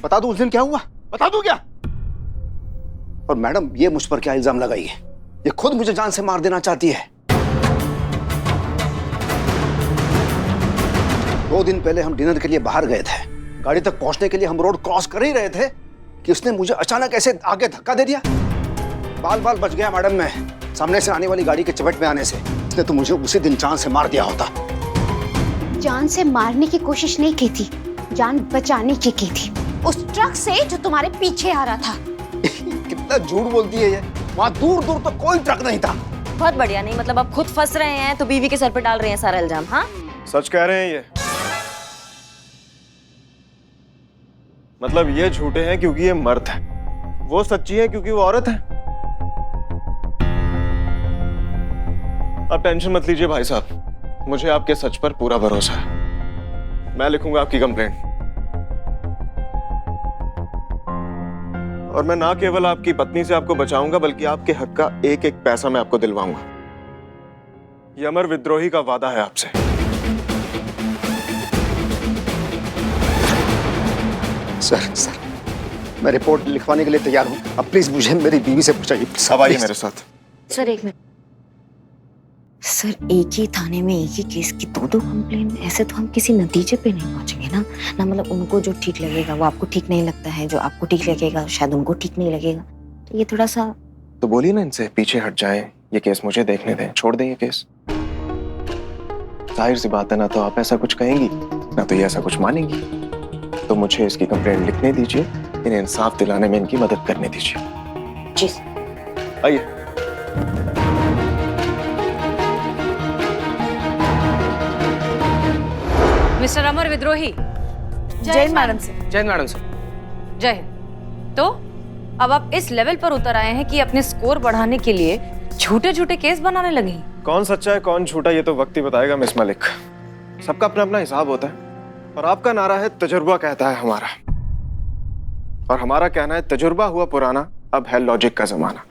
बता दूं उस दिन क्या हुआ? बता दूं क्या? और मैडम ये मुझ पर क्या इल्जाम लगाई है? ये खुद मुझे जान से मार देना चाहती है। 2 दिन पहले हम डिनर के लिए बाहर गए थे। गाड़ी तक पहुंचने के लिए हम रोड क्रॉस कर ही रहे थे कि उसने मुझे अचानक ऐसे आगे धक्का दे दिया। बाल बाल बच गया मैडम मैं सामने से आने वाली गाड़ी के चपेट में आने से। इसने तो मुझे उसी दिन जान से मार दिया होता। जान से मारने की कोशिश नहीं की थी, जान बचाने की थी, उस ट्रक से जो तुम्हारे पीछे आ रहा था। कितना झूठ बोलती है ये। वहाँ दूर दूर तो कोई ट्रक नहीं था। बहुत बढ़िया। नहीं मतलब आप खुद फंस रहे हैं तो बीवी के सर पे डाल रहे हैं सारा इल्जाम। हाँ सच कह रहे हैं ये? मतलब ये झूठे हैं क्योंकि ये मर्द है, वो सच्ची है क्योंकि वो औरत है। आप टेंशन मत लीजिए भाई साहब, मुझे आपके सच पर पूरा भरोसा है। मैं लिखूंगा आपकी कंप्लेंट और मैं ना केवल आपकी पत्नी से आपको बचाऊंगा बल्कि आपके हक का एक एक पैसा मैं आपको दिलवाऊंगा। ये अमर विद्रोही का वादा है आपसे। सर मैं रिपोर्ट लिखवाने के लिए तैयार हूँ। अब प्लीज मुझे मेरी बीवी से बचाइए। अब आइए मेरे साथ। सर एक मिनट। सर एक ही थाने में एक ही केस की दो कंप्लेन, ऐसे तो हम किसी नतीजे पे नहीं पहुंचेंगे ना। मतलब उनको जो ठीक लगेगा वो आपको ठीक नहीं लगता है, जो आपको ठीक लगेगा शायद उनको ठीक नहीं लगेगा। तो ये थोड़ा सा तो बोलिए ना इनसे पीछे हट जाएं, ये केस मुझे देखने दें, छोड़ दें ये केस। जाहिर सी बात है, ना तो आप ऐसा कुछ कहेंगी ना तो ये ऐसा कुछ मानेंगी। तो मुझे इसकी कंप्लेंट लिखने दीजिए, इन्हें इंसाफ दिलाने में इनकी मदद करने दीजिए। जी आइए। मिस्टर अमर विद्रोही। जय मैडम सर। जय मैडम सर। जय हिंद। तो अब आप इस लेवल पर उतर आए हैं कि अपने स्कोर बढ़ाने के लिए झूठे झूठे केस बनाने लगे हैं। कौन सच्चा है कौन झूठा ये तो वक्त ही बताएगा मिस मलिक। सबका अपना अपना हिसाब होता है और आपका नारा है तजुर्बा कहता है हमारा, और हमारा कहना है तजुर्बा हुआ पुराना, अब है लॉजिक का जमाना।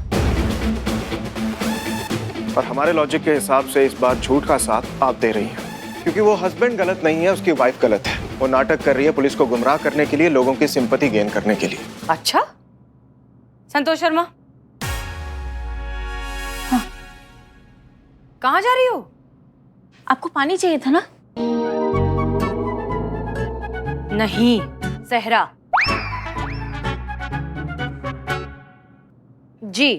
और हमारे लॉजिक के हिसाब से इस बार झूठ का साथ आप दे रही हैं, क्योंकि वो हस्बैंड गलत नहीं है, उसकी वाइफ गलत है। वो नाटक कर रही है पुलिस को गुमराह करने के लिए, लोगों की सिंपैथी गेन करने के लिए। अच्छा संतोष शर्मा, हाँ। कहाँ जा रही हो? आपको पानी चाहिए था ना? नहीं सहरा जी,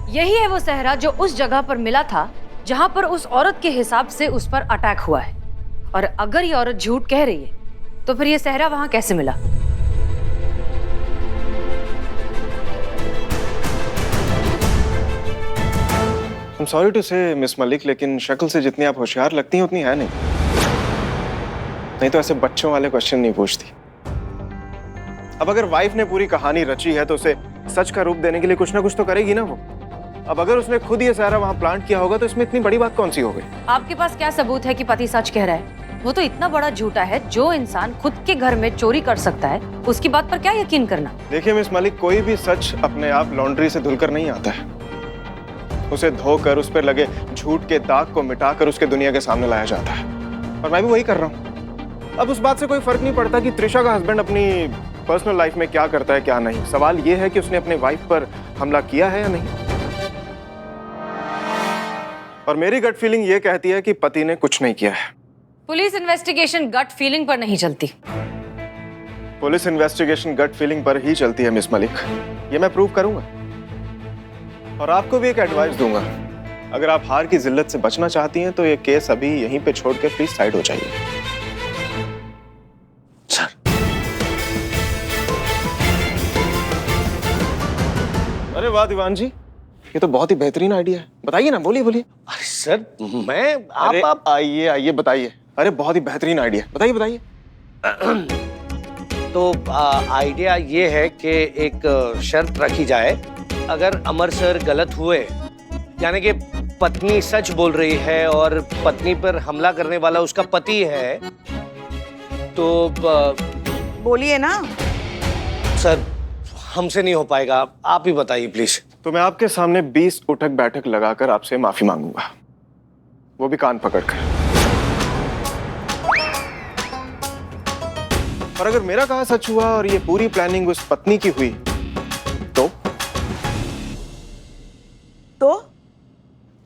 यही है वो सहरा जो उस जगह पर मिला था जहां पर उस औरत के हिसाब से उस पर अटैक हुआ है। और अगर ये औरत झूठ कह रही है तो फिर ये सहरा वहां कैसे मिला? I'm sorry to say miss Malik, लेकिन शक्ल से जितनी आप होशियार लगती हैं उतनी है नहीं। नहीं तो ऐसे बच्चों वाले क्वेश्चन नहीं पूछती। अब अगर वाइफ ने पूरी कहानी रची है तो उसे सच का रूप देने के लिए कुछ ना कुछ तो करेगी ना वो। अब अगर उसने खुद ये सारा वहां प्लांट किया होगा तो इसमें इतनी बड़ी बात कौन सी हो गई? आपके पास क्या सबूत है कि पति सच कह रहा है? वो तो इतना बड़ा झूठा है, जो इंसान खुद के घर में चोरी कर सकता है उसकी बात पर क्या यकीन करना? देखिए मिस मलिक, कोई भी सच अपने आप लॉन्ड्री से धुलकर नहीं आता है। उसे धोकर उस पर लगे झूठ के दाग को मिटाकर उसके दुनिया के सामने लाया जाता है, और मैं भी वही कर रहा हूँ। अब उस बात से कोई फर्क नहीं पड़ता कि त्रिशा का हस्बैंड अपनी पर्सनल लाइफ में क्या करता है क्या नहीं। सवाल यह है कि उसने अपने वाइफ पर हमला किया है या नहीं। और मेरी गट फीलिंग ये कहती है कि पति ने कुछ नहीं किया है। पुलिस इन्वेस्टिगेशन गट फीलिंग पर नहीं चलती। पुलिस इन्वेस्टिगेशन गट फीलिंग पर ही चलती है मिस मलिक, ये मैं प्रूव करूंगा। और आपको भी एक एडवाइस दूंगा, अगर आप हार की जिल्लत से बचना चाहती हैं तो ये केस अभी यहीं पे छोड़ के प्लीज साइड हो जाइए। सर अरे वाह दीवान जी, ये तो बहुत ही बेहतरीन आइडिया है। बताइए ना, बोलिए बोलिए। अरे सर मैं आप आइए आइए बताइए। अरे बहुत ही बेहतरीन आइडिया, बताइए बताइए। तो आइडिया ये है कि एक शर्त रखी जाए, अगर अमर सर गलत हुए, यानी कि पत्नी सच बोल रही है और पत्नी पर हमला करने वाला उसका पति है, तो बोलिए ना। सर हमसे नहीं हो पाएगा, आप ही बताइए प्लीज। तो मैं आपके सामने 20 उठक बैठक लगाकर आपसे माफी मांगूंगा, वो भी कान पकड़कर। और अगर मेरा कहा सच हुआ और ये पूरी प्लानिंग उस पत्नी की हुई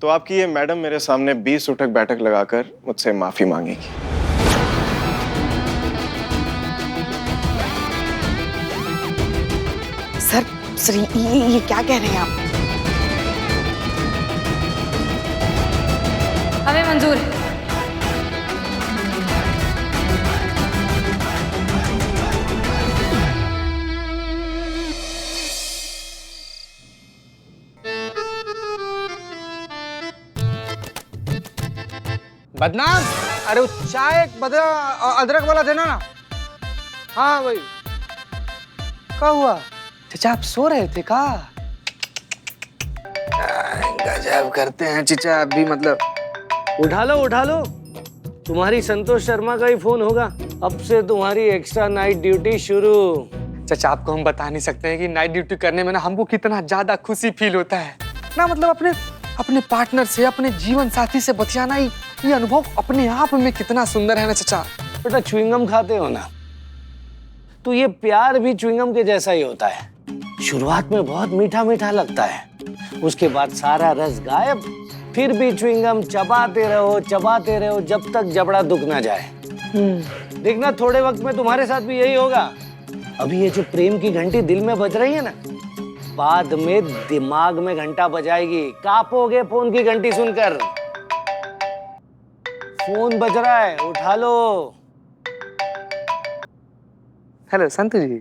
तो आपकी ये मैडम मेरे सामने 20 उठक बैठक लगाकर मुझसे माफी मांगेगी। सर ये क्या कह रहे हैं आप? हमें मंजूर है। बदनाम, अरे वो चाय अदरक वाला देना ना। हाँ भाई, क्या हुआ चचा, आप सो रहे थे का? गजब करते हैं चचा, आप भी मतलब। उठा लो, तुम्हारी संतोष शर्मा का ही फोन होगा। अब से तुम्हारी एक्स्ट्रा नाइट ड्यूटी शुरू। चचा आपको हम बता नहीं सकते हैं कि नाइट ड्यूटी करने में ना हमको कितना ज्यादा खुशी फील होता है ना। मतलब अपने पार्टनर से, अपने जीवन साथी से बतियाना, ये अनुभव अपने आप में कितना सुंदर है ना चचा। बेटा च्युइंगम खाते हो ना, तो ये प्यार भी च्युइंगम के जैसा ही होता है। शुरुआत में बहुत मीठा मीठा लगता है, उसके बाद सारा रस गायब, फिर भी च्युइंगम चबाते रहो जब तक जबड़ा दुख ना जाए। देखना थोड़े वक्त में तुम्हारे साथ भी यही होगा। अभी ये जो प्रेम की घंटी दिल में बज रही है ना, बाद में दिमाग में घंटा बजाएगी। कांपोगे फोन की घंटी सुनकर। फोन बज रहा है, उठा लो। हेलो संतु जी।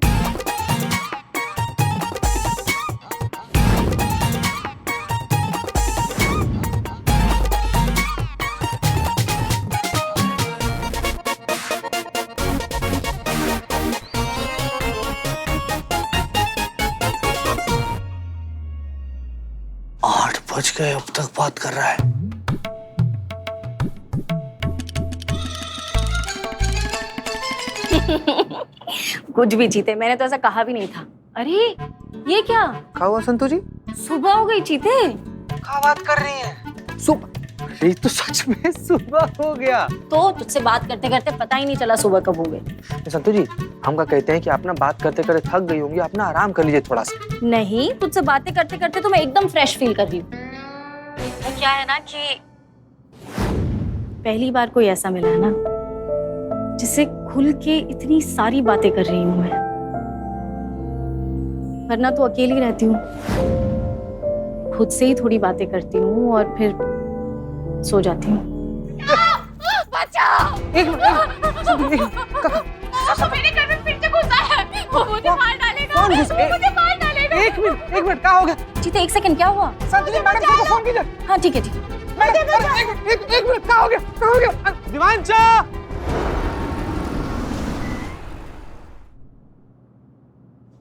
बच गए, अब तक बात कर रहा है। कुछ भी चीते, मैंने तो ऐसा कहा भी नहीं था। अरे ये क्या हुआ संतु जी? सुबह हो गई चीते। क्या बात कर रही हैं? सुबह? ये तो सच में सुबह हो गया। तो तुझसे बात करते करते पता ही नहीं चला सुबह कब हो गई। संतु जी हम क्या कहते हैं कि आप ना बात करते करते थक गई होंगी, आप ना आराम कर लीजिए थोड़ा सा। नहीं, तुझसे बातें करते करते तो मैं एकदम फ्रेश फील कर रही हूँ। क्या है ना कि पहली बार कोई ऐसा मिला है ना जिससे खुल के इतनी सारी बातें कर रही हूँ मैं। वरना तो अकेली रहती हूँ, खुद से ही थोड़ी बातें करती हूँ और फिर सो जाती हूँ। बचाओ! एक मिनट, मेरे घर में फिर से घुसा है। वो मुझे मार डालेगा। कौन घुसा? वो मुझे मार डालेगा। एक मिनट, क्या हो गया? जीते एक सेकंड, क्या हुआ? संतु जी मैडम को फोन कीजिए। हाँ ठीक है ठीक। एक मिनट, क्या हो गया? दिवांचा!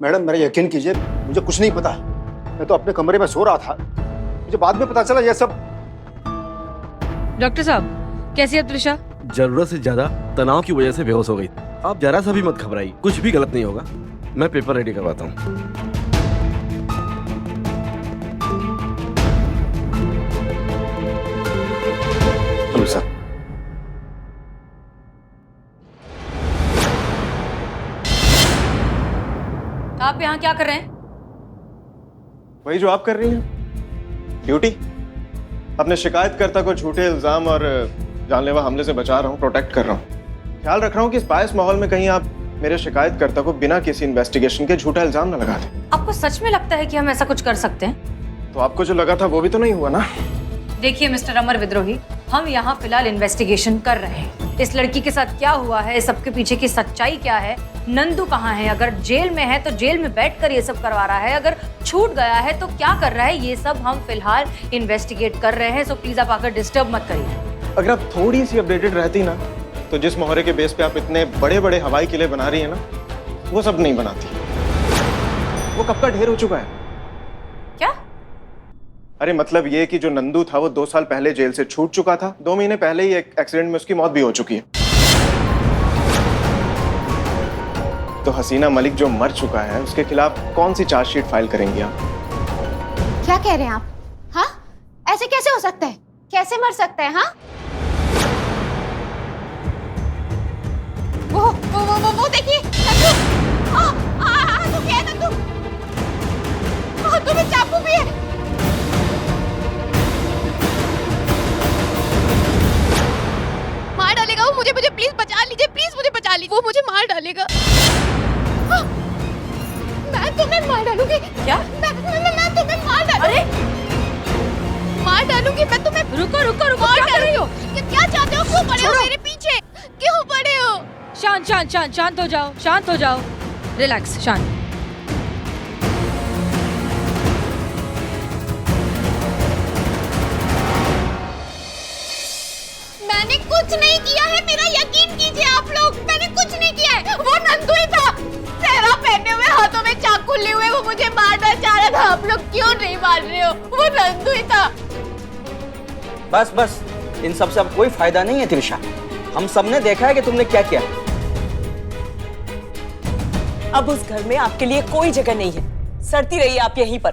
मैडम मेरा यकीन कीजिए, मुझे कुछ नहीं पता। मैं तो अपने कमरे में सो रहा था, मुझे बाद में पता चला ये सब। डॉक्टर साहब कैसी है त्रिशा? जरूरत से ज्यादा तनाव की वजह से बेहोश हो गई। आप जरा सा भी मत घबराइए, कुछ भी गलत नहीं होगा। मैं पेपर रेडी करवाता हूँ। Hello sir. आप यहाँ क्या कर रहे हैं? वही जो आप कर रही हैं, ड्यूटी। अपने शिकायतकर्ता को झूठे इल्जाम और जानलेवा हमले से बचा रहा हूँ, प्रोटेक्ट कर रहा हूँ। ख्याल रख रहा हूँ कि इस बायस माहौल में कहीं आप मेरे शिकायतकर्ता को बिना किसी इन्वेस्टिगेशन के झूठा इल्जाम न लगा दें। आपको सच में लगता है कि हम ऐसा कुछ कर सकते हैं? तो आपको जो लगा था वो भी तो नहीं हुआ ना। देखिए मिस्टर अमर विद्रोही, हम यहाँ फिलहाल इन्वेस्टिगेशन कर रहे हैं। इस लड़की के साथ क्या हुआ है, सबके पीछे की सच्चाई क्या है, नंदू कहाँ है, अगर जेल में है तो जेल में बैठकर ये सब करवा रहा है, अगर छूट गया है तो क्या कर रहा है, ये सब हम फिलहाल इन्वेस्टिगेट कर रहे हैं। सो प्लीज आप आकर डिस्टर्ब मत करिए। अगर आप थोड़ी सी अपडेटेड रहती ना, तो जिस मोहरे के बेस पे आप इतने बड़े बड़े हवाई किले बना रही है ना, वो सब नहीं बनाती। वो कब का ढेर हो चुका है। क्या? अरे मतलब ये कि जो नंदू था वो 2 साल पहले जेल से छूट चुका था। 2 महीने पहले ही एक एक्सीडेंट में उसकी मौत भी हो चुकी है। तो हसीना मलिक जो मर चुका है, उसके खिलाफ कौन सी चार्जशीट फाइल करेंगी आप? क्या कह रहे हैं आप? हाँ, ऐसे कैसे हो सकता है? कैसे मर सकता है? हाँ, वो देखिए। नंदू क्या है नंदू? हाथों में चाकू भी है। मार डालेगा वो मुझे, मुझे प्लीज बचा लीजिए, प्लीज मुझे बचा लीजिए, वो मुझे मार डालेगा। मैं तुम्हें मार डालूंगी। क्या? मैं तुम्हें मार डालूंगी। अरे मार डालूंगी मैं तुम्हें। रुको रुको रुको, क्या कर रही हो? क्या चाहते हो? क्यों पड़े हो मेरे पीछे? क्यों पड़े हो? शांत शांत शांत शांत हो जाओ, शांत हो जाओ, रिलैक्स, शांत। मैंने कुछ नहीं किया है, मेरा यकीन कीजिए आप लोग, मैंने कुछ नहीं किया है। वो नंदू ही था, सेहरा पहने हुए, हाथों में चाकू लिए हुए, वो मुझे मारना चाह रहा था। आप लोग क्यों नहीं मार रहे हो? वो नंदू ही था। बस बस, इन सब से अब कोई फायदा नहीं है त्रिशा। हम सबने देखा है कि तुमने क्या किया। अब उस घर में आपके लिए कोई जगह नहीं है, सड़ती रहिए आप यहीं पर।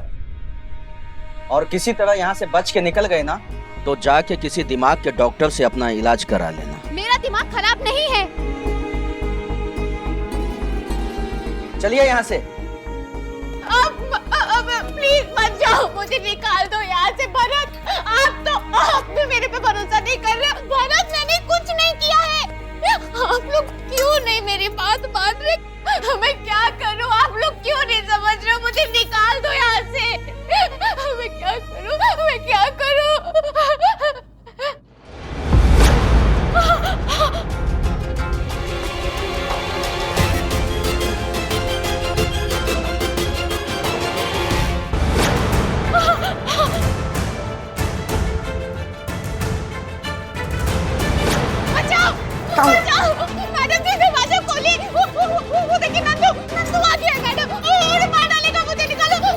और किसी तरह यहाँ से बच के निकल गए ना, तो जाके किसी दिमाग के डॉक्टर से अपना इलाज करा लेना। मेरा दिमाग खराब नहीं है। चलिए यहाँ से। अब प्लीज मत जाओ, मुझे निकाल दो यहाँ से। भरत, आप भी मेरे पे भरोसा नहीं कर रहे। भरत, मैंने कुछ नहीं किया है। आप लोग क्यों नहीं मेरी बात मान रहे? मैं क्या करूं? आप लोग क्यों नहीं समझ रहे हो? मुझे निकाल दो यहाँ से। मैं क्या करूं? मैं क्या करूं? मैडम जी दरवाजा खोलिए। वो देखिए नंदू आ गया है मैडम। और मार डालेगा मुझे,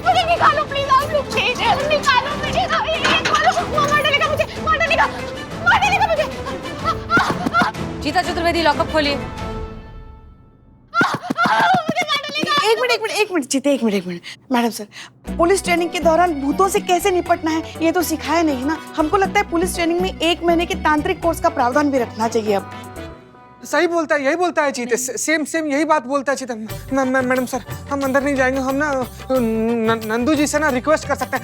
मुझे निकालो प्लीज आप लोग, प्लीज निकालो मुझे। खोलो, वो मार डालेगा मुझे। जीता चतुर्वेदी, लॉकअप खोलिए। एक मिनट जीते, एक minute. Madam sir, police training के दौरान भूतों से कैसे निपटना है ये तो सिखाया नहीं ना। हमको लगता है पुलिस ट्रेनिंग में 1 महीने के तांत्रिक कोर्स का प्रावधान भी रखना चाहिए। अब सही बोलता है, यही बोलता है चीते, सेम यही बात बोलता है चीते। मैडम सर, हम अंदर नहीं जाएंगे, हम ना नंदू जी से ना रिक्वेस्ट कर सकते हैं।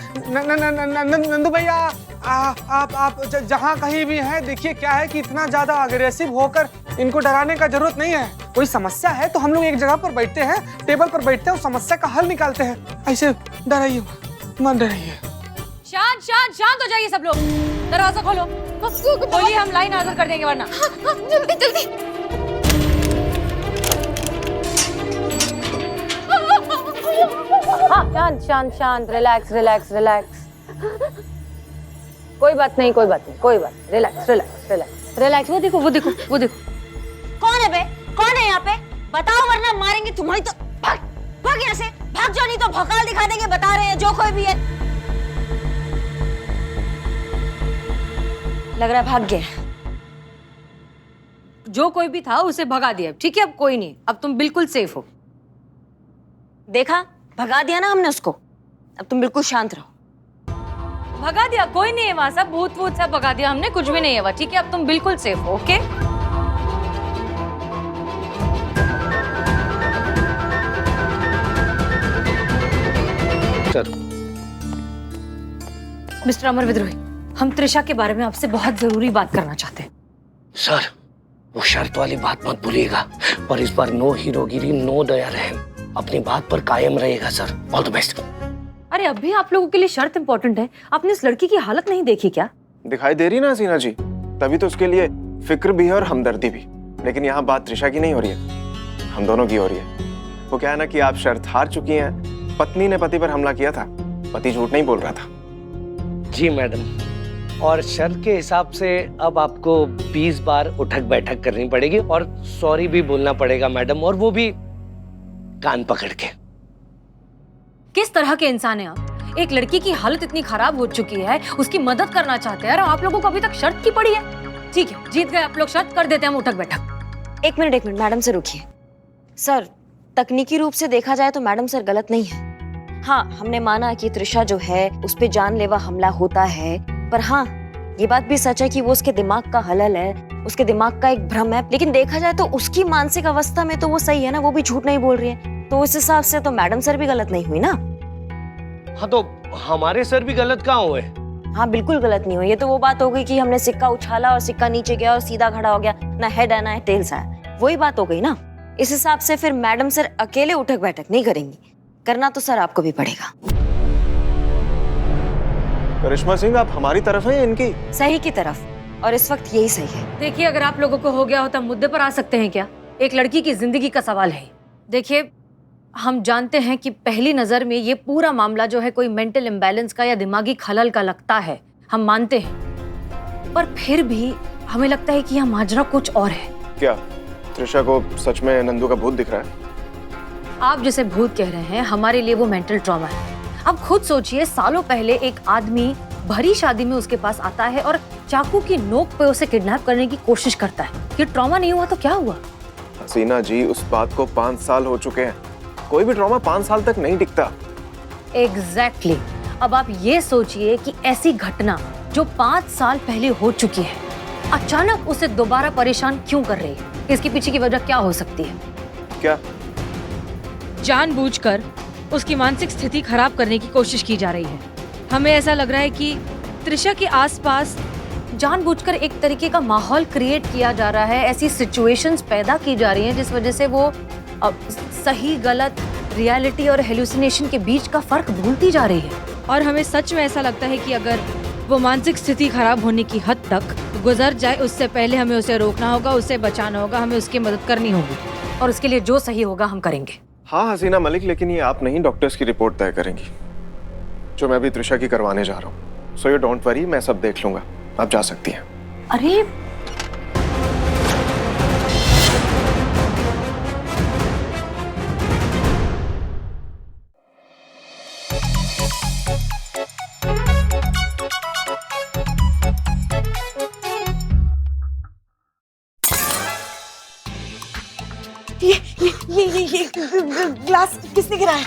नंदू भैया, आप जहाँ कहीं भी हैं, देखिए क्या है कि इतना ज्यादा अग्रेसिव होकर इनको डराने का जरूरत नहीं है। कोई समस्या है तो हम लोग एक जगह पर बैठते हैं, टेबल पर बैठते हैं, उस समस्या का हल निकालते हैं। ऐसे डराइए मत, डराइए। शांत शांत शांत हो जाइए सब लोग। दरवाजा खोलो, बोलिए, हम लाइन हाजिर कर देंगे वरना। जल्दी जल्दी। हाँ, शांत शांत शांत, रिलैक्स रिलैक्स रिलैक्स। कोई बात नहीं, रिलैक्स रिलैक्स रिलैक्स रिलैक्स। वो देखो। कौन है बे? कौन है यहाँ पे? बताओ वरना मारेंगे तुम्हारी तो। भाग यहाँ से, भाग जाओ, नहीं तो भौकाल दिखा देंगे। बता रहे हैं जो कोई भी है। लग रहा है भाग गया। जो कोई भी था उसे भगा दिया, ठीक है? अब कोई नहीं, अब तुम बिल्कुल सेफ हो। देखा, भगा दिया ना हमने उसको। अब तुम बिल्कुल शांत रहो। भगा दिया, कोई नहीं है वहां, सब भूत वूत सब भगा दिया हमने, कुछ भी नहीं है वहां, ठीक है? अब तुम बिल्कुल सेफ हो, ओके? सर, मिस्टर अमर विद्रोही, हम त्रिशा के बारे में आपसे बहुत जरूरी बात करना चाहते हैं। सर, वो शर्त वाली बात मत भूलिएगा, और इस बार नो हीरोगिरी, नो दया रहम, अपनी बात पर कायम रहेगा सर। All the best. अरे अभी आप लोगों के लिए शर्त इंपॉर्टेंट है। आपने इस लड़की की हालत नहीं देखी क्या? दिखाई दे रही ना हसीना जी, तभी तो उसके लिए फिक्र भी है और हमदर्दी भी। लेकिन यहाँ बात त्रिशा की नहीं हो रही है, हम दोनों की हो रही है। वो क्या है ना कि आप शर्त हार चुकी हैं। पत्नी ने पति पर हमला किया था, पति झूठ नहीं बोल रहा था। जी मैडम, और शर्त के हिसाब से अब आपको 20 बार उठक बैठक करनी पड़ेगी और सॉरी भी बोलना पड़ेगा मैडम, और वो भी कान पकड़ के। किस तरह के इंसान हैं आप? एक लड़की की हालत इतनी खराब हो चुकी है, उसकी मदद करना चाहते हैं और आप लोगों को अभी तक शर्त की पड़ी है। ठीक है, जीत गए आप लोग, शर्त कर देते हैं हम उठक बैठक। एक मिनट मैडम से रुकिए। सर, तकनीकी रूप से देखा जाए तो मैडम सर गलत नहीं है। हाँ, हमने माना कि त्रिशा जो है उस पे जानलेवा हमला होता है, पर हाँ, ये बात भी सच है कि वो उसके दिमाग का हलल है, उसके दिमाग का एक भ्रम है, लेकिन देखा जाए तो उसकी मानसिक अवस्था में तो वो सही है ना, वो भी झूठ नहीं बोल रही है। तो उस हिसाब से तो मैडम सर भी गलत नहीं हुई ना। हाँ तो हमारे सर भी गलत कहाँ हुए? हाँ बिल्कुल गलत नहीं हुई। ये तो वो बात हो गई कि हमने सिक्का उछाला और सिक्का नीचे गया और सीधा खड़ा हो गया, ना हेड है ना टेल्स है, वही बात हो गई ना। इस हिसाब से फिर मैडम सर अकेले उठक बैठक नहीं करेंगी, करना तो सर आपको भी पड़ेगा। करिश्मा सिंह, आप हमारी तरफ हैं या इनकी? सही की तरफ, और इस वक्त यही सही है। देखिए, अगर आप लोगों को हो गया हो तब मुद्दे पर आ सकते हैं क्या? एक लड़की की जिंदगी का सवाल है। देखिए, हम जानते हैं कि पहली नजर में ये पूरा मामला जो है कोई मेंटल इम्बैलेंस का या दिमागी खलल का लगता है, हम मानते हैं, पर फिर भी हमें लगता है कि यह माजरा कुछ और है। क्या त्रिशा को सच में नंदू का भूत दिख रहा है? आप जैसे भूत कह रहे हैं, हमारे लिए वो मेंटल ट्रॉमा है। अब खुद सोचिए, सालों पहले एक आदमी भरी शादी में उसके पास आता है और चाकू की नोक पे उसे किडनैप करने की कोशिश करता है। ये ट्रॉमा नहीं हुआ तो क्या हुआ? हसीना जी, उस बात को 5 साल हो चुके हैं। कोई भी ट्रॉमा 5 साल तक नहीं टिकता। एग्जैक्टली। अब आप ये सोचिए कि ऐसी घटना जो 5 साल पहले हो चुकी है, अचानक उसे दोबारा परेशान क्यों कर रही है? इसके पीछे की वजह क्या हो सकती है? क्या? जानबूझकर उसकी मानसिक स्थिति खराब करने की कोशिश की जा रही है। हमें ऐसा लग रहा है कि त्रिशा के आसपास जानबूझकर एक तरीके का माहौल क्रिएट किया जा रहा है, ऐसी सिचुएशंस पैदा की जा रही हैं जिस वजह से वो सही गलत, रियलिटी और हेलुसिनेशन के बीच का फर्क भूलती जा रही है। और हमें सच में ऐसा लगता है कि अगर वो मानसिक स्थिति खराब होने की हद तक गुजर जाए, उससे पहले हमें उसे रोकना होगा, उसे बचाना होगा, हमें उसकी मदद करनी होगी, और उसके लिए जो सही होगा हम करेंगे। हाँ हसीना मलिक, लेकिन ये आप नहीं, डॉक्टर्स की रिपोर्ट तय करेंगी, जो मैं अभी त्रिशा की करवाने जा रहा हूँ। सो यू डोंट वरी, मैं सब देख लूंगा, आप जा सकती हैं। अरे ये ग्लास किसने गिराया?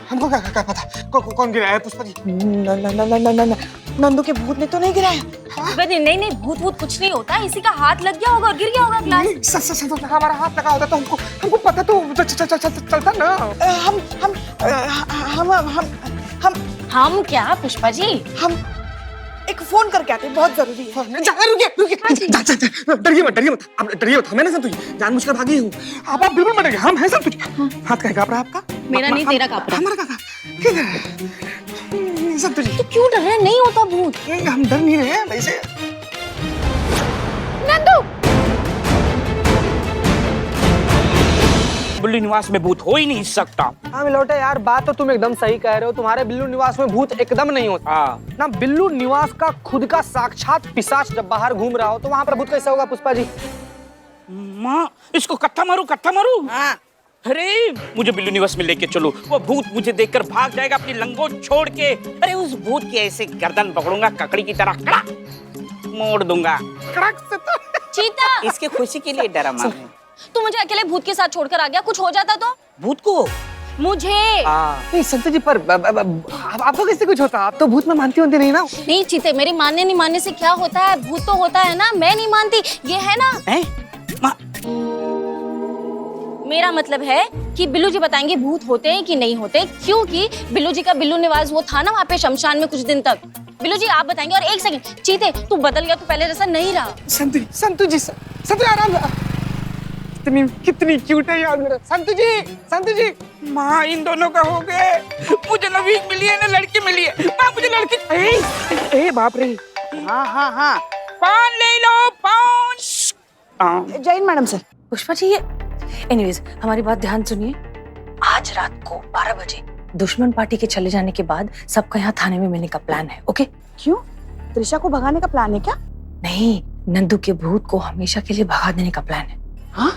हमको क्या पता कौन गिराया है पुष्पा जी? नंदू के भूत ने तो नहीं गिराया। नहीं, भूत कुछ नहीं होता, इसी का हाथ लग गया होगा और गिर गया होगा ग्लास। सच हमारा हाथ लगा होता तो हमको पता तो चलता ना। हम क्या पुष्पा जी? हम एक फोन करके आते हैं, बहुत जरूरी है। रुकिए, डरिए मत, आप डरिए मत, हमें ना संतुजी जानबूझकर भागी हूँ। आप बिल्कुल मत डरिए, हम हैं संतुजी। हाथ कहीं काँप रहा है आपका? मेरा नहीं, तेरा काँप रहा है। हमारा किधर संतुजी? तो क्यों डर रहे हैं? नहीं होता भूत। हम डर नहीं रहे हैं वैसे। नंदू, बिल्लू निवास में भूत हो ही नहीं सकता। हाँ मिलोटे यार, बात तो तुम एकदम सही कह रहे हो, तुम्हारे बिल्लू निवास में भूत एकदम नहीं होता ना। बिल्लू निवास का खुद का साक्षात पिशाच जब बाहर घूम रहा हो तो वहाँ पर भूत कैसे होगा पुष्पा जी? माँ, इसको कत्था मारू। हाँ। अरे मुझे बिल्लू निवास में लेके चलो, वो भूत मुझे देखकर भाग जाएगा अपनी लंगोट छोड़ के। अरे उस भूत की ऐसे गर्दन पकड़ूंगा, ककड़ी की तरह कड़क मोड़ दूंगा। कड़क से तो चीता, इसकी खुशी के लिए डरा माँ। तू मुझे अकेले भूत के साथ छोड़कर आ गया, कुछ हो जाता तो? भूत को? मुझे नहीं संतु जी, पर आपको कैसे कुछ होता? आप तो भूत में मानती होती नहीं ना। नहीं चीते, मेरे मानने नहीं मानने से क्या होता है, भूत तो होता है ना, मैं नहीं मानती, ये है ना। मेरा मतलब है कि बिल्लू जी बताएंगे भूत होते हैं कि नहीं होते, क्योंकि बिल्लू जी का बिल्लू निवास वो था ना वहाँ पे शमशान में कुछ दिन तक। बिल्लू जी आप बताएंगे। और एक सेकंड चीते, तू बदल गया, तू पहले जैसा नहीं रहा। संतु जी आराम। कितनी क्यूट है यार मेरा संतु जी। माँ, इन दोनों का हो गए। मुझे ना वीक मिली है ना लड़की मिली है। माँ मुझे लड़की। ए बाप रे। हाँ, पान ले लो, पान। Jain madam sir. पुष्पा जी, ये एनीवेज हमारी बात ध्यान सुनिए। आज रात को 12 बजे दुश्मन पार्टी के चले जाने के बाद सबका यहाँ थाने में मिलने का प्लान है, ओके? क्यों? त्रिशा को भगाने का प्लान है क्या? नहीं, नंदू के भूत को हमेशा के लिए भगा देने का प्लान है। हाँ?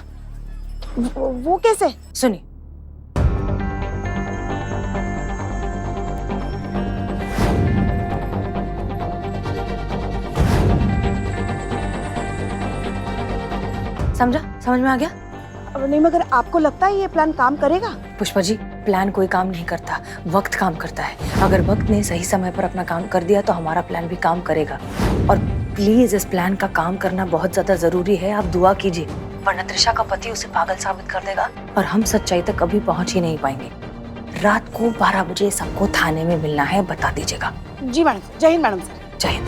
वो कैसे? सुनिए, समझ में आ गया? अब नहीं, मगर आपको लगता है ये प्लान काम करेगा? पुष्पा जी, प्लान कोई काम नहीं करता, वक्त काम करता है। अगर वक्त ने सही समय पर अपना काम कर दिया तो हमारा प्लान भी काम करेगा। और प्लीज इस प्लान का काम करना बहुत ज्यादा जरूरी है। आप दुआ कीजिए, वरना त्रिशा का पति उसे पागल साबित कर देगा और हम सच्चाई तक कभी पहुंच ही नहीं पाएंगे। रात को 12 बजे सबको थाने में मिलना है, बता दीजिएगा। जी मैडम। जय हिंद मैडम सर। जय हिंद।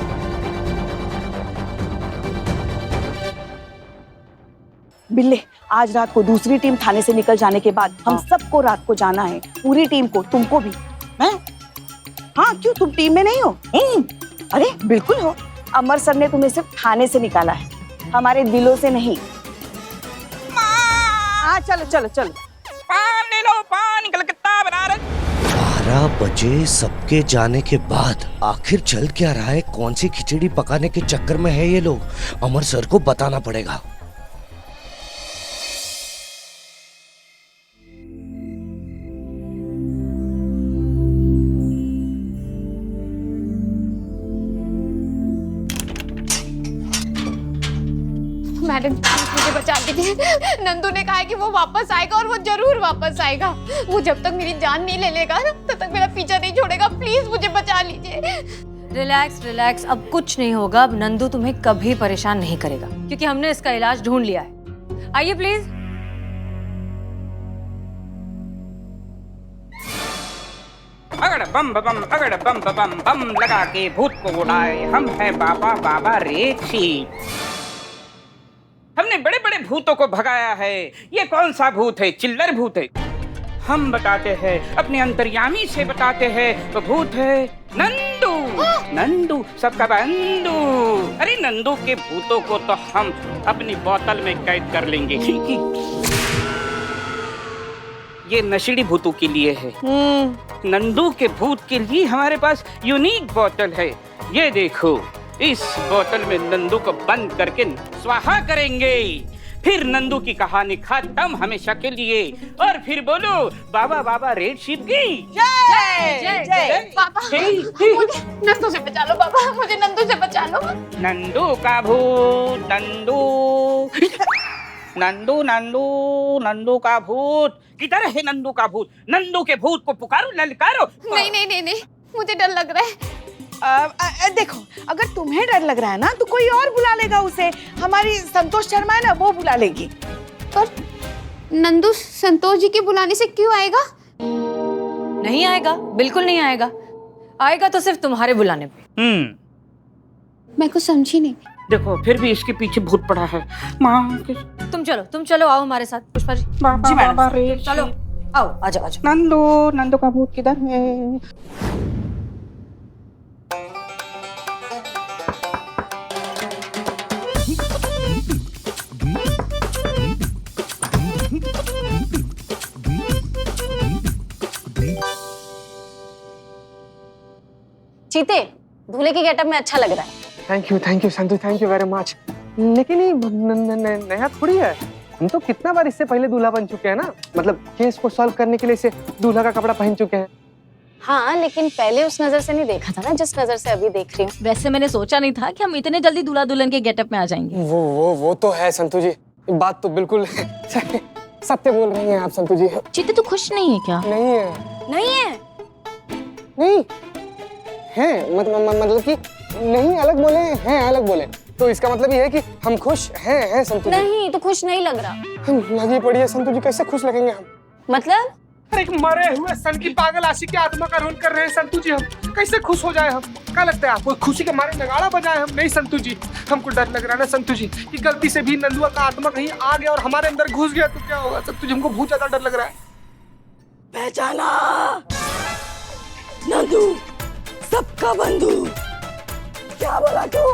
बिल्ले, आज रात को दूसरी टीम थाने से निकल जाने के बाद हम सबको रात को जाना है, पूरी टीम को, तुमको भी। मैं? हाँ, क्यों तुम टीम में नहीं हो? अरे बिल्कुल हो। अमर सर ने तुम्हें सिर्फ थाने से निकाला है, हमारे दिलों से नहीं। हाँ चलो चलो चलो। पान ले लो, पान कलकत्ता बनारस। 12 बजे सबके जाने के बाद आखिर चल क्या रहा है? कौन सी खिचड़ी पकाने के चक्कर में है ये लोग? अमर सर को बताना पड़ेगा। मैडम मुझे बचा लीजिए। नंदू ने कहा है कि वो वापस आएगा और वो जरूर वापस आएगा। वो जब तक मेरी जान नहीं ले लेगा ना तब तक मेरा पीछा नहीं छोड़ेगा। प्लीज मुझे बचा लीजिए। रिलैक्स रिलैक्स, अब कुछ नहीं होगा। अब नंदू तुम्हें कभी परेशान नहीं करेगा क्योंकि हमने इसका इलाज ढूंढ लिया है। आइए प्लीज। अगड़ बम बम अगड़ बम बम बम लगा के भूत को उड़ाए, हम है बाबा बाबा रेछी। हमने बड़े बड़े भूतों को भगाया है। ये कौन सा भूत है? चिल्लर भूत है। हम बताते हैं, अपने अंतर्यामी से बताते हैं, तो भूत है नंदू। नंदू सबका बंधु। अरे नंदू के भूतों को तो हम अपनी बोतल में कैद कर लेंगे। ये नशीली भूतों के लिए है। नंदू के भूत के लिए हमारे पास यूनिक बोतल है। ये देखो, इस बोतल में नंदू को बंद करके स्वाहा करेंगे। फिर नंदू की कहानी खत्म हमेशा के लिए। और फिर बोलो बाबा बाबा रेड शीप की जय जय जय। बाबा मुझे नंदू से बचा लो। बाबा मुझे नंदू से बचा लो। नंदू का भूत, नंदू नंदू नंदू नंदू का भूत। किधर है नंदू का भूत? नंदू के भूत को पुकारो, ललकारो। नहीं नहीं नहीं नहीं, मुझे डर लग रहा है। देखो, अगर तुम्हें डर लग रहा है ना तो कोई और बुला लेगा उसे। हमारी संतोष शर्मा है ना, वो बुला लेगी। पर नंदू संतोष जी के बुलाने से क्यों आएगा? नहीं आएगा, बिल्कुल नहीं आएगा। आएगा तो सिर्फ तुम्हारे बुलाने पे। मैं कुछ समझी नहीं। देखो, फिर भी इसके पीछे भूत पड़ा है। माँ तुम चलो आओ हमारे साथ। पुष्पा जी। जी मैडम। चलो आओ, आजाओ आजाओ। नंदू का भूत किधर है? चीते, दूल्हे की गेटअप में अच्छा लग रहा है। Thank you Santu, thank you very much. लेकिन ये नया थोड़ी है। हम तो कितना बार इससे पहले दूल्हा बन चुके हैं ना। मतलब केस को सॉल्व करने के लिए इसे दूल्हा का कपड़ा पहन चुके हैं। हाँ, लेकिन पहले उस नजर से नहीं देखा था ना जिस नजर से अभी देख रही हूँ। वैसे मैंने सोचा नहीं था कि हम इतने जल्दी दूल्हा दुल्हन के गेटअप में आ जाएंगे। वो तो है संतु जी, बात तो बिल्कुल सत्य बोल रही हैं आप संतु जी। चीते, तू खुश नहीं है क्या? नहीं है। नहीं है? नहीं है, मतलब कि नहीं अलग बोले हैं, अलग बोले तो इसका मतलब ये है कि हम खुश हैं संतु जी। नहीं, तो खुश नहीं लग रहा। लगी पड़ी है संतु जी, कैसे खुश लगेंगे हम? मतलब? एक मरे हुए सन की पागल आशिक की आत्मा का रोल कर रहे हैं संतु जी। हम कैसे खुश हो जाए? हम क्या लगता है आपको? खुशी के मारे नगाड़ा बजाए हम? नहीं संतु जी, हमको डर लग रहा है ना संतु जी कि गलती से भी नंदुआ का आत्मा कहीं आ गया और हमारे अंदर घुस गया तो क्या होगा संतु जी? हमको बहुत ज्यादा डर लग रहा है। पहचाना नंदू सबका बंधु। क्या बोला तू?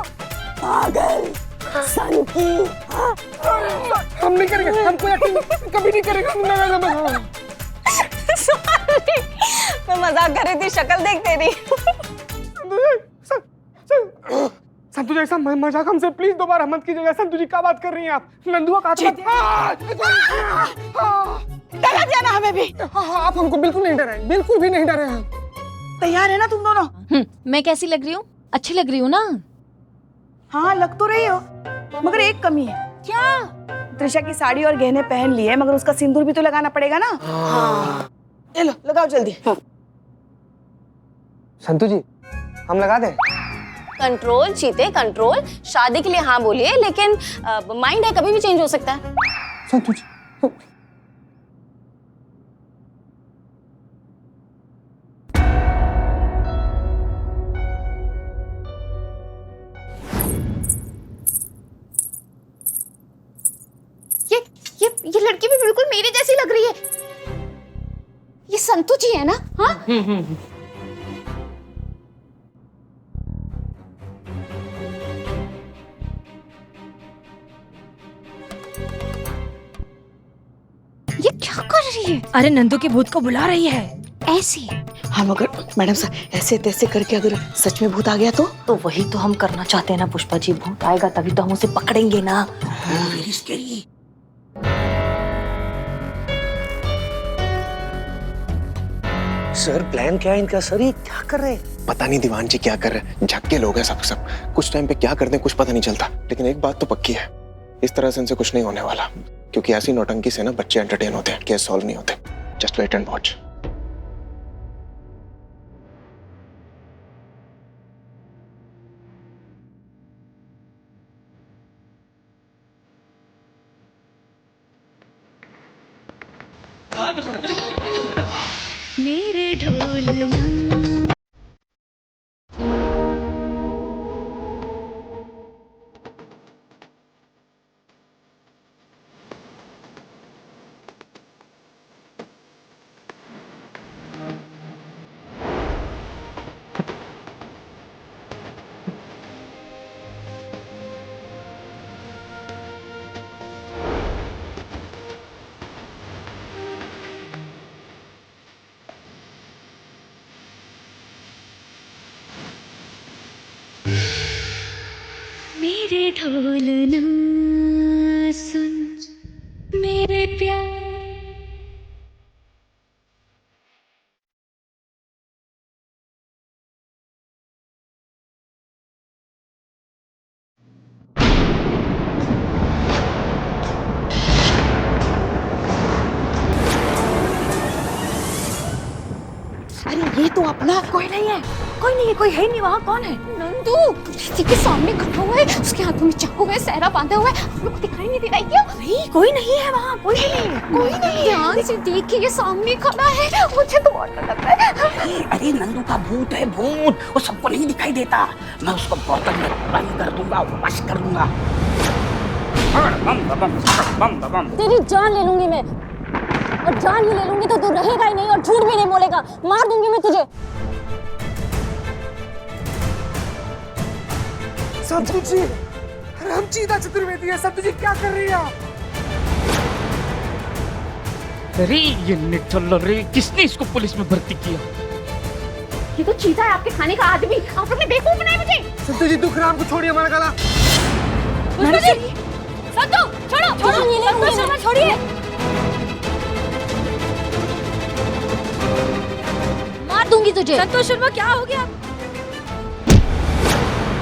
पागल सन की। हम नहीं करेंगे, हम कोई एक्टिंग कभी नहीं करेंगे। मैं मजाक कर रही थी, शक्ल देख तेरी। संतु जी ऐसा मजाक हमसे प्लीज दोबारा मत कीजिएगा। संतु जी क्या बात कर रही हैं आप? नंदुआ का डरा दिया ना हमें भी। आप हमको बिल्कुल नहीं डराए, बिल्कुल भी नहीं डरे। तैयार है ना तुम दोनों? मैं कैसी लग रही हूँ? अच्छी लग रही हूँ ना? हाँ लग तो रही हो, मगर एक कमी है। क्या? त्रिशा की साड़ी और गहने पहन लिए, मगर उसका सिंदूर भी तो लगाना पड़ेगा ना। हाँ। ये लो लगाओ जल्दी। संतु जी हम लगा दें? कंट्रोल चीते कंट्रोल। शादी के लिए हाँ बोलिए, लेकिन माइंड है कभी भी चेंज हो सकता है। संतु जी, ये लड़की भी बिल्कुल मेरी जैसी लग रही है। ये संतु जी है ना? हाँ। ये क्या कर रही है? अरे नंदू के भूत को बुला रही है ऐसी। हम अगर मैडम साहब ऐसे तैसे करके अगर सच में भूत आ गया तो वही तो हम करना चाहते हैं ना पुष्पा जी। भूत आएगा तभी तो हम उसे पकड़ेंगे ना। सर प्लान क्या है इनका? सर ये क्या कर रहे हैं? पता नहीं दीवान जी क्या कर रहे हैं, झक्के लोग हैं सब। कुछ टाइम पे क्या कर दें कुछ पता नहीं चलता। लेकिन एक बात तो पक्की है, इस तरह से इनसे कुछ नहीं होने वाला, क्योंकि ऐसी नौटंकी से ना बच्चे एंटरटेन होते हैं, केस सॉल्व नहीं होते। Just wait and watch. मेरे ढोल मेरे ढोलना सुन मेरे प्यार। अरे ये तो अपना कोई नहीं है, कोई नहीं है, कोई है नहीं वहाँ। कौन है? नंदू किसी के सामने खड़ा हुआ है, उसके हाथों में चाकू है, सहरा बांधा हुआ है। आप लोग को दिखाई नहीं दे रहा है क्या? नहीं, कोई नहीं है वहाँ, कोई भी नहीं है। कोई नहीं। ध्यान से देखिए, सामने खड़ा है। मुझे तो बहुत डर लग रहा है। अरे नंदू का भूत है भूत, वो सबको नहीं दिखाई देता। मैं उसको बोतल में बंद कर दूंगा, वश कर दूंगा। तेरी जान ले लूंगी मैं, और जान ही ले लूंगी तो तू रहेगा ही नहीं और झूठ भी नहीं बोलेगा। मार दूंगी मैं तुझे। संतु जी, हम चीता चतुर्वेदी है। संतु जी क्या कर रही हैं आप? अरे ये निठल्ल, अरे किसने इसको पुलिस में भर्ती किया? ये तो चीता है, आपके खाने का आदमी। आप लोग ने बेवकूफ बनाया मुझे। संतु जी दुख राम को छोड़िए, हमारा गला। संतु छोड़ो, छोड़ो, छोड़िए। मार दूंगी तुझे। संतोष शर्मा क्या हो गया?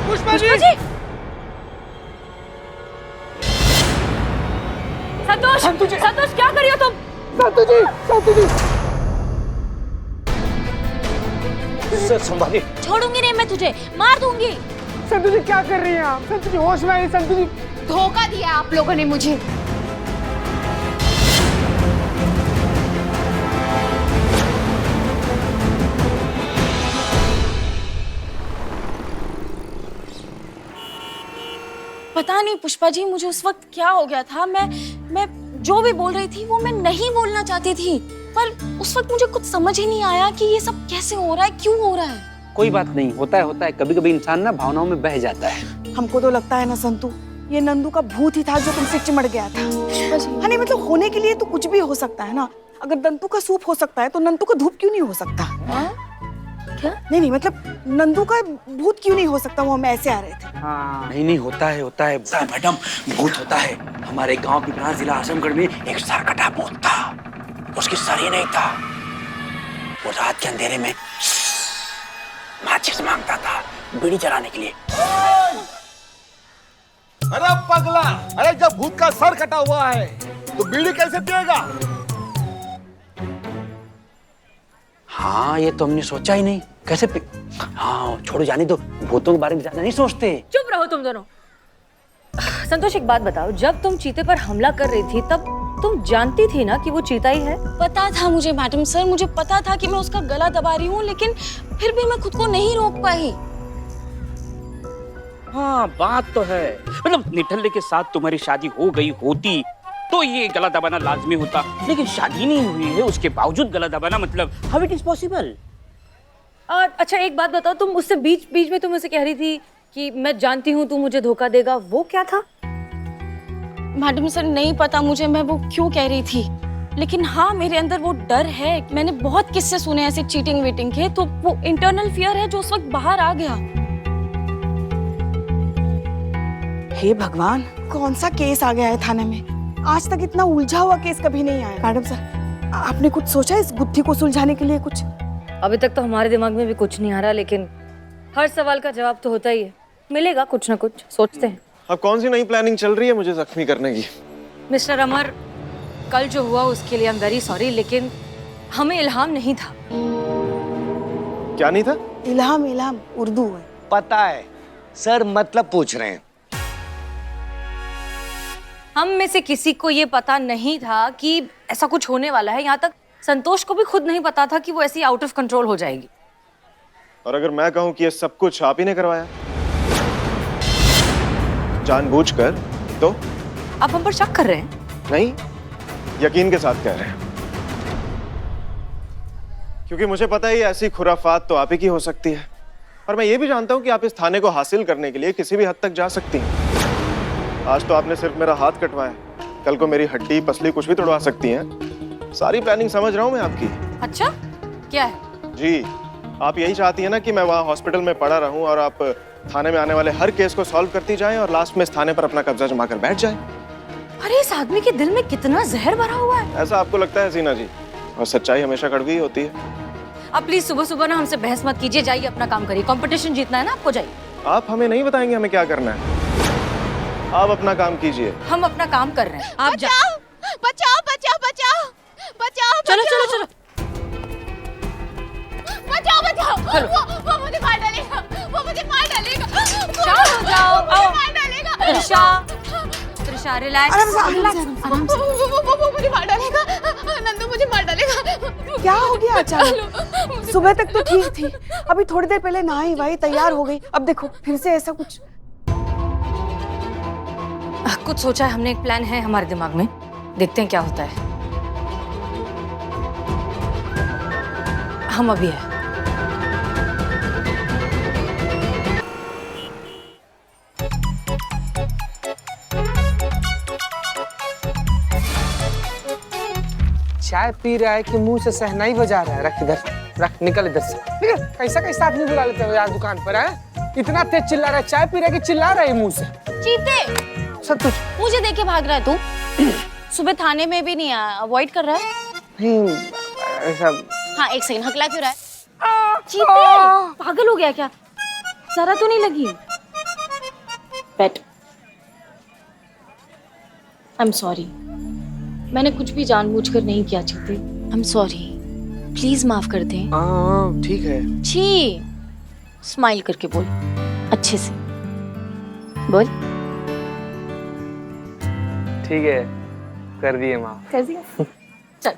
पुष्पा जी, संतोष क्या कर रही हो तुम? संतु जी, संतु जी। सर संभालिए। छोड़ूंगी नहीं मैं तुझे, मार दूंगी। संतु जी क्या कर रही हैं आप? संतु जी होश में आइए। संतु जी, धोखा दिया आप लोगों ने मुझे। पता नहीं पुष्पा जी मुझे उस वक्त क्या हो गया था। मैं जो भी बोल रही थी वो मैं नहीं बोलना चाहती थी, पर उस वक्त मुझे कुछ समझ ही नहीं आया कि ये सब कैसे हो रहा है, क्यों हो रहा है। कोई बात नहीं, होता है। कभी कभी इंसान ना भावनाओं में बह जाता है। हमको तो लगता है ना संतु, ये नंदू का भूत ही था जो तुमसे चिमड़ गया था। हाँ नहीं मतलब होने के लिए तो कुछ भी हो सकता है ना। अगर नंदू का सूप हो सकता है तो नंदू का धूप क्यों नहीं हो सकता? क्या? नहीं मतलब नंदू का भूत क्यों नहीं हो सकता? वो हम ऐसे आ रहे थे। हाँ नहीं होता है। मैडम भूत होता है। हमारे गांव के पास जिला आजमगढ़ में एक सरकटा भूत था। उसकी सर ही नहीं था। वो रात के अंधेरे में माचिस मांगता था बीड़ी जलाने के लिए। अरे पगला, अरे जब भूत का सर कटा हुआ है तो बीड़ी कैसे पिएगा? हाँ ये तो हमने सोचा ही नहीं। कैसे हाँ छोड़ो, जाने दो, भूतों के बारे में ज्यादा नहीं सोचते। चुप रहो तुम दोनों। संतोष एक बात बताओ, जब तुम चीते पर हमला कर रही थी तब तुम जानती थी ना कि वो चीता ही है? पता था मुझे मैडम सर, मुझे पता था कि मैं उसका गला दबा रही हूँ, लेकिन फिर भी मैं खुद को नहीं रोक पाई। हाँ बात तो है, मतलब निठल्ले के साथ तुम्हारी शादी हो गई होती तो ये गला दबाना लाजमी होता, लेकिन शादी नहीं हुई है उसके बावजूद गला दबाना, मतलब हाउ इट इज पॉसिबल? अच्छा एक बात बताओ, तुम उससे बीच बीच में तुम उसे कह रही थी कि मैं जानती हूँ तू मुझे धोखा देगा, वो क्या था? मैडम सर नहीं पता मुझे मैं वो क्यों कह रही थी, लेकिन हाँ मेरे अंदर वो डर है। मैंने बहुत किस्से सुने ऐसे चीटिंग वीटिंग के, तो वो इंटरनल फियर है जो उस वक्त बाहर आ गया। हे भगवान, कौन सा केस आ गया है थाने में? आज तक इतना उलझा हुआ केस कभी नहीं आया। मैडम सर, आपने कुछ सोचा इस गुत्थी को सुलझाने के लिए? कुछ अभी तक तो हमारे दिमाग में भी कुछ नहीं आ रहा, लेकिन हर सवाल का जवाब तो होता ही है, मिलेगा कुछ ना कुछ, सोचते हैं। अब कौन सी नई प्लानिंग चल रही है मुझे जख्मी करने की? मिस्टर अमर, कल जो हुआ उसके लिए आई एम वेरी सॉरी, लेकिन हमें इल्हाम नहीं था। क्या नहीं था? इल्हाम, इल्हाम उर्दू है। पता है सर, मतलब पूछ रहे हैं। हम में से किसी को ये पता नहीं था कि ऐसा कुछ होने वाला है, यहाँ तक संतोष को भी खुद नहीं पता था कि वो ऐसी आउट ऑफ कंट्रोल हो जाएगी। और अगर मैं कहूं कि ये सब कुछ आप ही ने करवाया जानबूझकर, तो आप हम पर शक कर रहे हैं? नहीं, यकीन के साथ कह रहे हैं, क्योंकि मुझे पता है ऐसी खुराफात तो आप ही की हो सकती है, और मैं ये भी जानता हूं कि आप इस थाने को हासिल करने के लिए किसी भी हद तक जा सकती हैं। आज तो आपने सिर्फ मेरा हाथ कटवाया, कल को मेरी हड्डी पसली कुछ भी तोड़वा सकती हैं। सारी प्लानिंग समझ रहा हूं मैं आपकी। अच्छा क्या है? जी, आप यही चाहती हैं ना कि मैं वहाँ हॉस्पिटल में पड़ा रहूं और आप थाने में आने वाले हर केस को सॉल्व करती जाएं और लास्ट में इस थाने पर अपना कब्जा जमा कर बैठ जाएं। अरे इस आदमी के दिल में कितना जहर भरा हुआ है। ऐसा आपको लगता है सीना जी, और सच्चाई हमेशा कड़वी ही होती है। आप प्लीज सुबह सुबह ना हमसे बहस मत कीजिए, जाइए अपना काम करिए, कंपटीशन जीतना है ना आपको, जाइए। आप हमें नहीं बताएंगे हमें क्या करना है, आप अपना काम कीजिए। हम अपना काम कर रहे हैं, आप बचाओ बचाओ बचाओ बचाओ बचाओ, चलो चलो चलो बचाओ बचाओ, वो मुझे मार डालेगा, वो मुझे मार डालेगा। शांत हो जाओ, आओ। मार डालेगा। त्रिशा, त्रिशा रिलैक्स। वो मुझे मार डालेगा, नंदू मुझे मार डालेगा। क्या हो गया अचानक? सुबह तक तो ठीक थी, अभी थोड़ी देर पहले नहाई वाई तैयार हो गई, अब देखो फिर से ऐसा कुछ। कुछ सोचा है हमने, एक प्लान है हमारे दिमाग में, देखते हैं क्या होता है। हम अभी है। चाय पी रहा है कि मुंह से सहनाई बजा रहा है? रख इधर, रख, निकल इधर से निकल। कैसा कैसा आदमी बुला लेते हो यार दुकान पर है? इतना तेज चिल्ला रहा है, चाय पी रहा है कि चिल्ला रहा है मुंह से? चीते, सब कुछ मुझे देख के भाग रहा है तू? सुबह थाने में भी नहीं आया, अवॉइड कर रहा है? नहीं ऐसा। हाँ एक सेकंड, हकला क्यों रहा है? चीते, पागल हो गया क्या? जरा तो नहीं लगी? बैठ। आई एम सॉरी, मैंने कुछ भी जानबूझकर नहीं किया चीते। आई एम सॉरी, प्लीज माफ कर दें। ठीक है। छी, स्माइल करके बोल, अच्छे से बोल। ठीक है, कर दिए माफ। कर दिया? चल।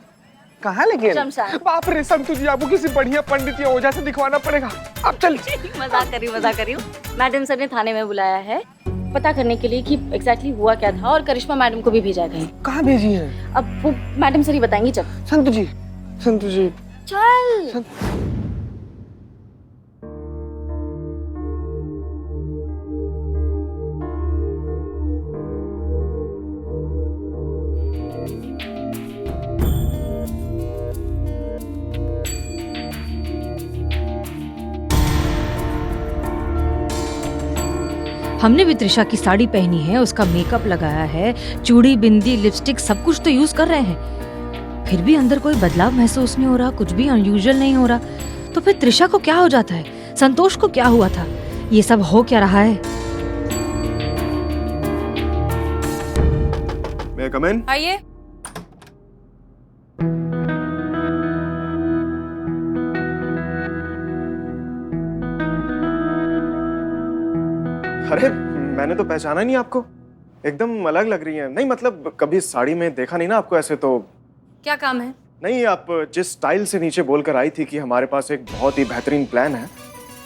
कहाँ लेके? शमशान। बाप रे संतु जी, आपको किसी बढ़िया पंडित या ओझा से दिखवाना पड़ेगा। अब चल। मजाक कर रही हूँ। मैडम सर ने थाने में बुलाया है पता करने के लिए कि एग्जैक्टली हुआ क्या था, और करिश्मा मैडम को भी भेजा गया है। कहाँ भेजी है? अब वो मैडम सर ही बताएंगी। चल संतु जी, संतु जी चल। हमने भी त्रिशा की साड़ी पहनी है, उसका मेकअप लगाया है, चूड़ी बिंदी लिपस्टिक सब कुछ तो यूज कर रहे हैं, फिर भी अंदर कोई बदलाव महसूस नहीं हो रहा, कुछ भी अनयूजुअल नहीं हो रहा। तो फिर त्रिशा को क्या हो जाता है? संतोष को क्या हुआ था? ये सब हो क्या रहा है? मैं कम इन? आइए। अरे मैंने तो पहचाना नहीं आपको, एकदम अलग लग रही हैं। नहीं मतलब कभी साड़ी में देखा नहीं ना आपको ऐसे तो। क्या काम है? नहीं, आप जिस स्टाइल से नीचे बोलकर आई थी कि हमारे पास एक बहुत ही बेहतरीन प्लान है,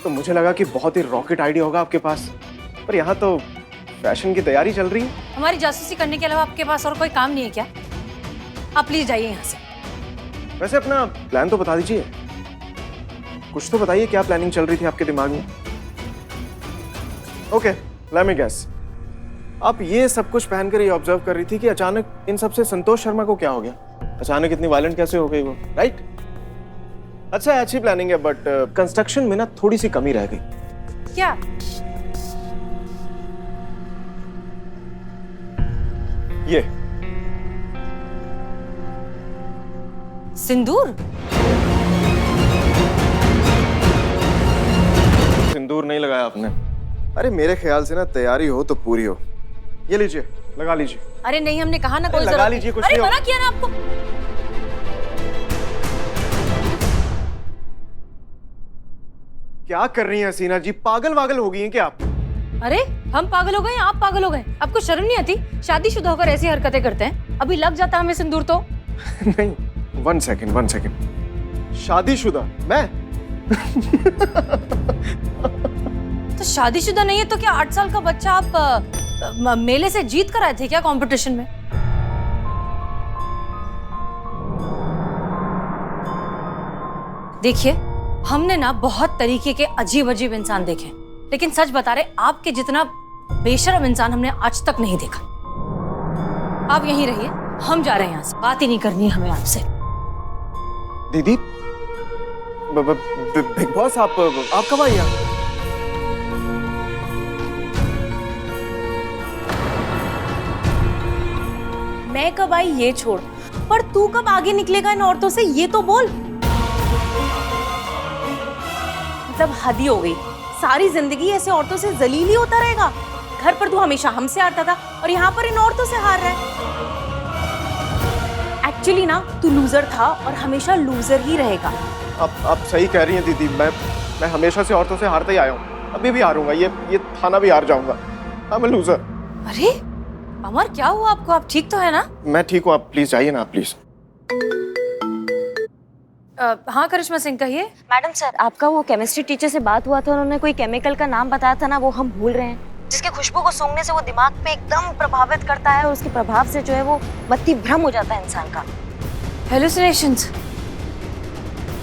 तो मुझे लगा कि बहुत ही रॉकेट आइडिया होगा आपके पास, पर यहाँ तो फैशन की तैयारी चल रही है। हमारी जासूसी करने के अलावा आपके पास और कोई काम नहीं है क्या? आप प्लीज जाइए यहाँ से। वैसे अपना प्लान तो बता दीजिए, कुछ तो बताइए, क्या प्लानिंग चल रही थी आपके दिमाग में? ओके, लेट मी गेस, आप ये सब कुछ पहनकर ये ऑब्जर्व कर रही थी कि अचानक इन सबसे संतोष शर्मा को क्या हो गया, अचानक इतनी वायलेंट कैसे हो गई वो, राइट? अच्छा, अच्छी प्लानिंग है, बट कंस्ट्रक्शन में ना थोड़ी सी कमी रह गई। क्या? ये सिंदूर? सिंदूर नहीं लगाया आपने? अरे मेरे ख्याल से ना तैयारी हो तो पूरी हो। ये लीजिए, लगा लीजिए। अरे नहीं, हमने कहा ना कोई लगा जरूरत लीजिए, कुछ अरे नहीं मना होगा। किया ना आपको। क्या कर रही हैं हसीना जी, पागल वागल हो गई हैं क्या आप? अरे हम पागल हो गए, आप पागल हो गए? आपको शर्म नहीं आती? शादीशुदा होकर ऐसी हरकतें करते हैं, अभी लग जाता हमें सिंदूर तो। नहीं, वन सेकेंड, शादीशुदा मैं? तो शादीशुदा नहीं है तो क्या 8 साल का बच्चा आप मेले से जीत कर आए थे क्या कंपटीशन में? देखिए, हमने ना बहुत तरीके के अजीब अजीब इंसान देखे, लेकिन सच बता रहे, आपके जितना बेशर्म इंसान हमने आज तक नहीं देखा। आप यहीं रहिए, हम जा रहे हैं यहाँ से, बात ही नहीं करनी हमें आपसे। दीदी, बिग बॉस, आप कब आई यहाँ? मैं कब आई ये छोड़, पर तू कब आगे निकलेगा इन औरतों से ये तो बोल। मतलब हद ही हो गई, सारी जिंदगी ऐसे औरतों से जलील ही होता रहेगा। घर पर तू हमेशा हमसे हारता था और यहाँ पर इन औरतों से हार रहा है। एक्चुअली ना तू लूजर था और हमेशा लूजर ही रहेगा। आप सही कह रही हैं दीदी, मैं हमेशा से औरतों से हारता ही आया हूँ, अभी भी हारूंगा, ये थाना भी हार जाऊंगा। I'm a loser। अरे अमर, क्या हुआ आपको? आप ठीक तो है ना? मैं ठीक हूँ, आप प्लीज जाइए ना, प्लीज। हाँ करिश्मा सिंह, कहिए। मैडम सर, आपका वो केमिस्ट्री टीचर से बात हुआ था, उन्होंने कोई केमिकल का नाम बताया था ना, वो हम भूल रहे हैं, जिसके खुशबू को सूंघने से वो दिमाग पे एकदम प्रभावित करता है और उसके प्रभाव से जो है वो मति भ्रम हो जाता है इंसान का। हेलुसिनेशंस?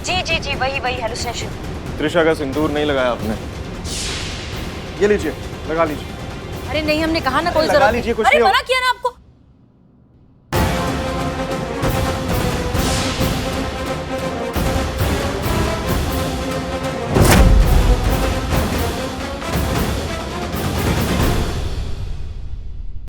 जी वही हेलुसिनेशन। त्रिशा का सिंदूर नहीं लगाया आपने? ये लीजिए, लगा लीजिए। अरे नहीं, हमने कहा ना कोई लगा जरूरत लीजिए, नहीं। कुछ अरे नहीं मना किया ना आपको।